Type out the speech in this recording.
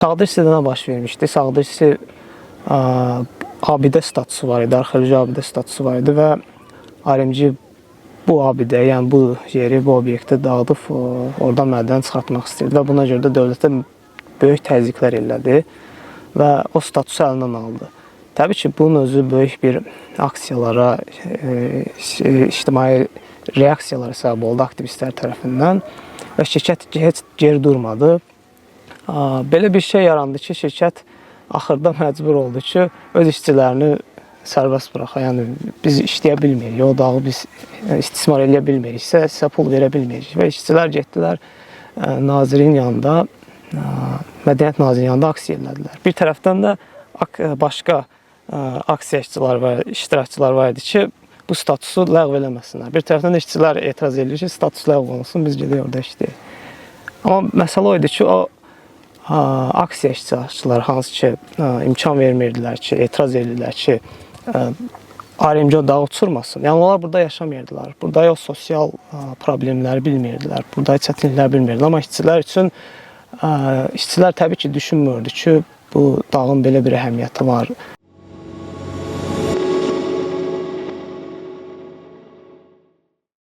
Sağdır hissədə nə baş vermişdi? Sağdır hissə abidə statusu var idi, arxeoloji abidə statusu var idi və alimci bu abidə, yəni bu yeri, bu obyekti dağıdıb oradan mədən çıxartmaq istəyirdi və buna görə də dövlətə böyük təzyiqlər elədi və o statusu əlindən aldı. Təbii ki, bunun özü böyük bir aksiyalara, ictimai reaksiyalara səbəb oldu aktivistlər tərəfindən və şirkət heç geri durmadı. Belə bir şey yarandı ki, şirkət axırda məcbur oldu ki, öz işçilərini sərbəst buraxa. Yəni, biz işləyə bilmirik, o dağı biz istismar eləyə bilmiriksə, sizə pul verə bilmirik. Və işçilər getdilər nazirin yanında, Mədəniyyət Nazirinin yanında aksiya elədilər. Bir tərəfdən də başqa aksiyaçılar və iştirakçılar var idi ki, bu statusu ləğv eləməsinlər. Bir tərəfdən də işçilər etiraz edir ki, status ləğv olunsun, biz gedək orada işləyək. Amma məsələ o idi ki, o aksiya iştirakçıları hansı ki, imkan vermirdilər ki, etiraz edirlər ki, ayrımcı o dağı uçurmasın. Yəni, onlar burada yaşamıyordilər. Burada o sosial problemləri bilmirdilər, burada çətinliklər bilmirdilər. Amma işçilər üçün, işçilər təbii ki, düşünmürdü ki, bu dağın belə bir əhəmiyyəti var.